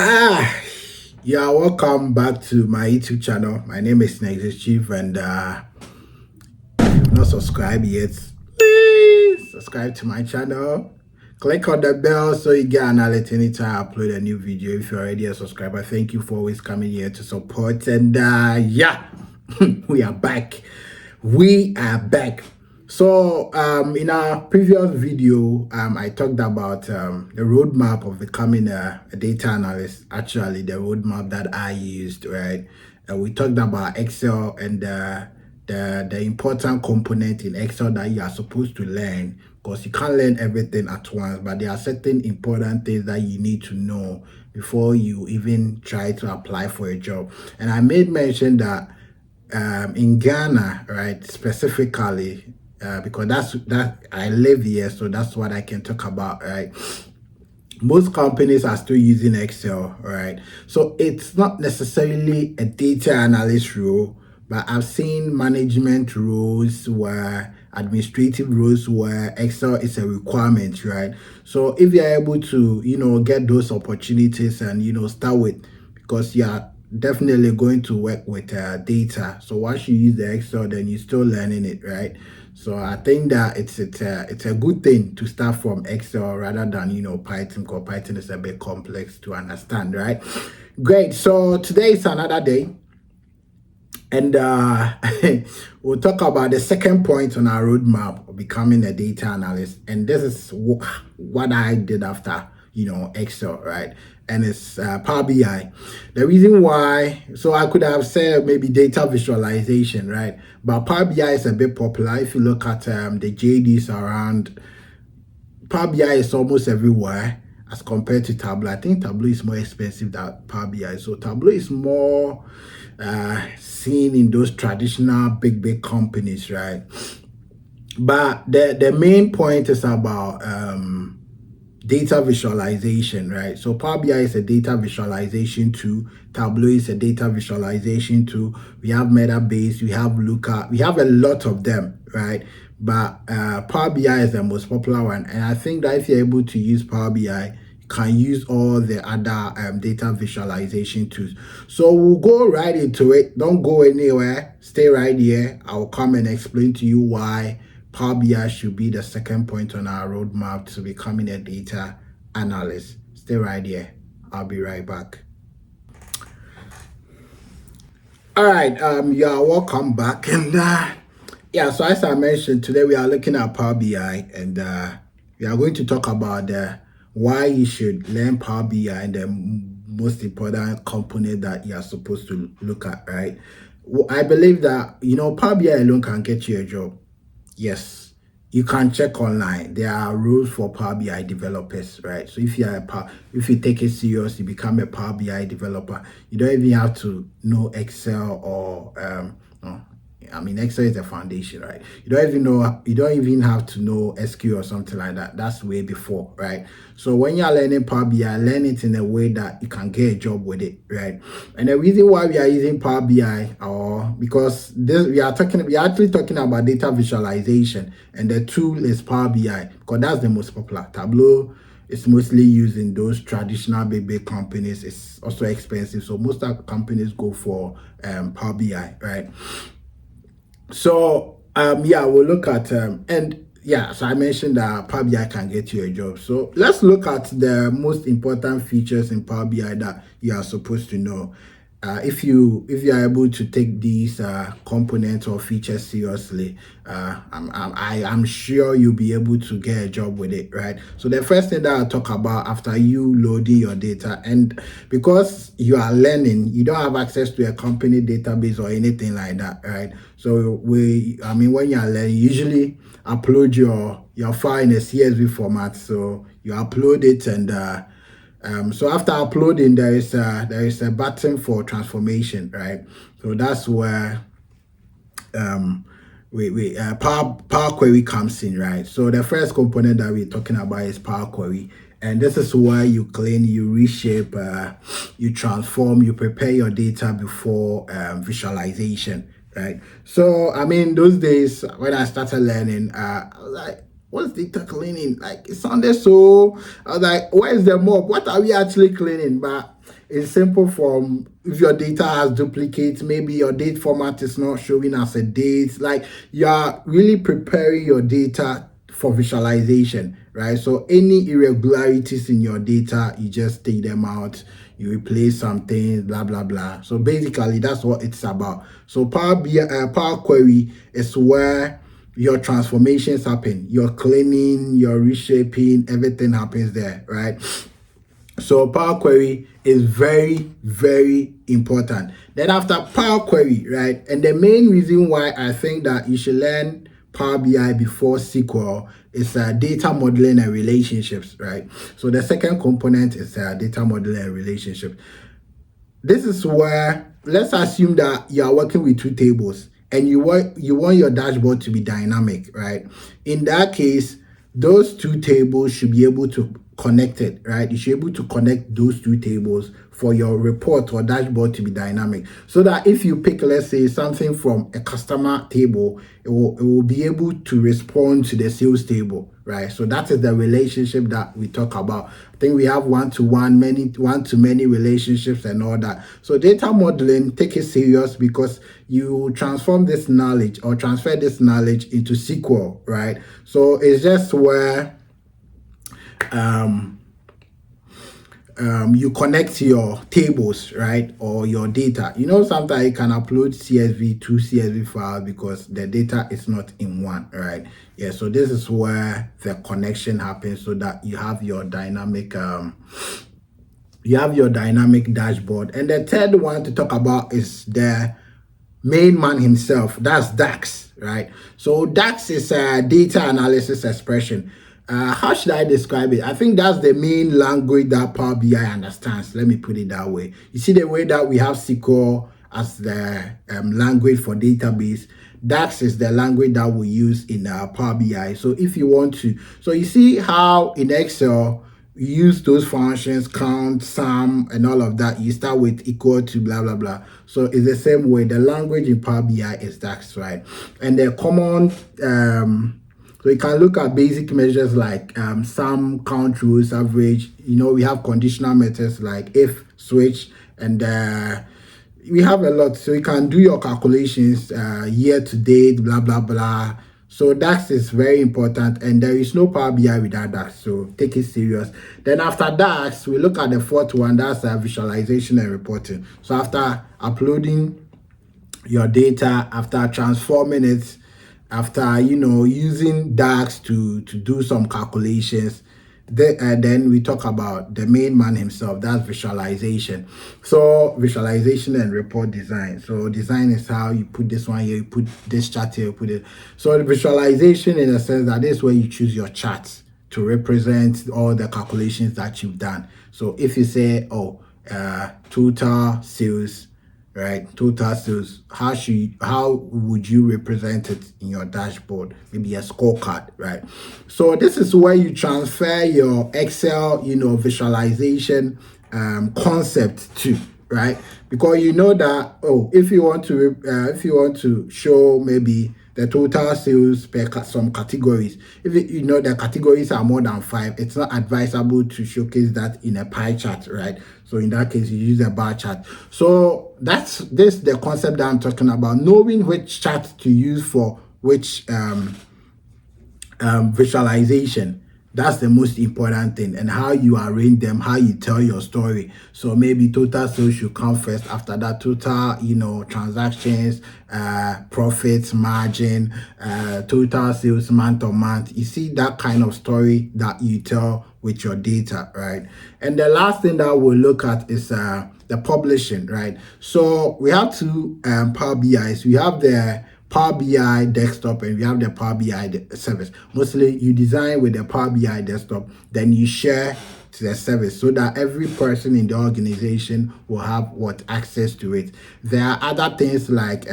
Ah, yeah, welcome back to my YouTube channel. My name is Nexus Chief, and if you've not subscribed yet, please subscribe to my channel. Click on the bell so you get an alert anytime I upload a new video. If you're already a subscriber, thank you for always coming here to support. And yeah, we are back. We are back. So in our previous video, I talked about the roadmap of becoming a data analyst. Actually, the roadmap that I used, right? We talked about Excel and the important component in Excel that you are supposed to learn, because you can't learn everything at once, but there are certain important things that you need to know before you even try to apply for a job. And I made mention that in Ghana, right, specifically, because that I live here, so that's what I can talk about, right? Most companies are still using Excel, right? So it's not necessarily a data analyst role, but I've seen management roles where administrative roles where Excel is a requirement, right? So if you're able to, get those opportunities and, start with, because you're definitely going to work with data. So once you use the Excel, then you're still learning it, right? So I think that it's a good thing to start from Excel rather than Python, because Python is a bit complex to understand, right? Great. So today is another day, and we'll talk about the second point on our roadmap of becoming a data analyst. And this is what I did after Excel, right? And it's Power BI. The reason why, so I could have said maybe data visualization, right? But Power BI is a bit popular. If you look at the JDs around, Power BI is almost everywhere as compared to Tableau. I think Tableau is more expensive than Power BI. So Tableau is more seen in those traditional big companies, right? But the main point is about data visualization, right? So Power BI is a data visualization tool. Tableau is a data visualization tool. We have Metabase, we have Looker, we have a lot of them, right? But Power BI is the most popular one. And I think that if you're able to use Power BI, you can use all the other data visualization tools. So we'll go right into it. Don't go anywhere. Stay right here. I'll come and explain to you why Power BI should be the second point on our roadmap to becoming a data analyst. Stay right here. I'll be right back. All right, yeah, welcome back. And yeah, so as I mentioned, today we are looking at Power BI, and we are going to talk about why you should learn Power BI and the most important component that you are supposed to look at, right? Well, I believe that, Power BI alone can get you a job. Yes, you can check online. There are rules for Power BI developers, right? So if you take it serious, you become a Power BI developer. You don't even have to know Excel or no. I mean, Excel is the foundation, right? You don't even have to know SQL or something like that. That's way before, right? So when you're learning Power BI, learn it in a way that you can get a job with it, right? And the reason why we are using Power BI, or because we are actually talking about data visualization, and the tool is Power BI, because that's the most popular. Tableau is mostly used in those traditional big companies. It's also expensive, so most companies go for Power BI, right? So yeah, we'll look at and yeah, so I mentioned that Power BI can get you a job. So let's look at the most important features in Power BI that you are supposed to know. If you are able to take these components or features seriously, I'm sure you'll be able to get a job with it, right? So the first thing that I'll talk about after you loading your data, and because you are learning, you don't have access to a company database or anything like that, right? So when you are learning, usually upload your file in a CSV format. So you upload it, and so after uploading, there is a button for transformation, right? So that's where Power Query comes in, right? So the first component that we're talking about is Power Query, and this is where you clean, you reshape, you transform, you prepare your data before visualization, right? So I mean, those days when I started learning, I was like, what's data cleaning? Like, it sounded so, I was like, where's the mob? What are we actually cleaning? But it's simple from if your data has duplicates, maybe your date format is not showing as a date. Like you are really preparing your data for visualization, right? So any irregularities in your data, you just take them out, you replace something, blah blah blah. So basically, that's what it's about. So Power Query is where your transformations happen, your cleaning, your reshaping, everything happens there, right? So Power Query is very, very important. Then after Power Query, right, and the main reason why I think that you should learn Power BI before SQL is data modeling and relationships, right? So the second component is data modeling and relationships. This is where, let's assume that you are working with two tables and you want your dashboard to be dynamic, right? In that case, those two tables should be able to connect it, right? You should be able to connect those two tables for your report or dashboard to be dynamic, so that if you pick, let's say, something from a customer table, it will be able to respond to the sales table, right? So that is the relationship that we talk about. I think we have one-to-one, one-to-many relationships and all that. So data modeling, take it serious, because you transform this knowledge or transfer this knowledge into SQL, right? So it's just where you connect your tables, right, or your data. Sometimes you can upload two CSV files because the data is not in one, right? Yeah, so this is where the connection happens, so that you have your dynamic dashboard. And the third one to talk about is the main man himself. That's DAX, right? So DAX is a data analysis expression. How should I describe it? I think that's the main language that Power BI understands. Let me put it that way. You see the way that we have SQL as the language for database. DAX is the language that we use in Power BI. So if you want to, so you see how in Excel, use those functions, count, sum, and all of that. You start with equal to blah blah blah. So it's the same way. The language in Power BI is DAX, right? And the common so you can look at basic measures like sum, count, rows, average. We have conditional methods like if, switch, and we have a lot. So you can do your calculations, year to date, blah blah blah. So DAX is very important, and there is no Power BI without DAX, so take it serious. Then after DAX, we look at the fourth one, that's visualization and reporting. So after uploading your data, after transforming it, after using DAX to do some calculations, then we talk about the main man himself. That's visualization. So visualization and report design. So design is how you put this one here, you put this chart here, you put it. So the visualization, in a sense, that is where you choose your charts to represent all the calculations that you've done. So if you say, total sales, right, total sales, how would you represent it in your dashboard? Maybe a scorecard, right? So this is where you transfer your Excel visualization concept to, right? Because that if you want to show maybe the total sales per some categories, if the categories are more than 5, it's not advisable to showcase that in a pie chart, right? So in that case, you use a bar chart. So that's the concept that I'm talking about, knowing which chart to use for which visualization. That's the most important thing, and how you arrange them, how you tell your story. So maybe total sales should come first. After that, total transactions, profits, margin, total sales month on month. You see that kind of story that you tell with your data, right? And the last thing that we'll look at is the publishing, right? So we have two Power BIs. We have the Power BI desktop and we have the Power BI service. Mostly you design with the Power BI desktop, then you share to the service so that every person in the organization will have access to it. There are other things like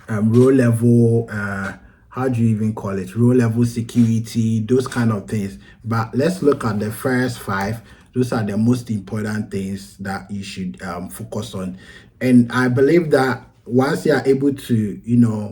row level, how do you even call it? Row level security, those kind of things. But let's look at the first 5. Those are the most important things that you should focus on. And I believe that once you are able to,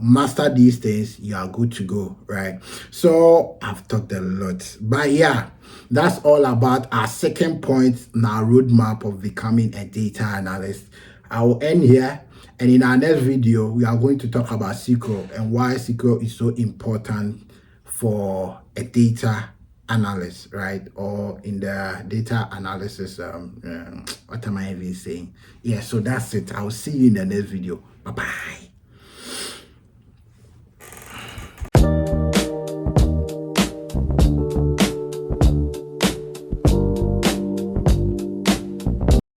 master these things, you are good to go, right? So I've talked a lot, but yeah, that's all about our second point in our roadmap of becoming a data analyst. I will end here, and in our next video we are going to talk about SQL and why SQL is so important for a data analyst, right? Or in the data analysis, what am I even saying? Yeah, so that's it. I'll see you in the next video. Bye bye.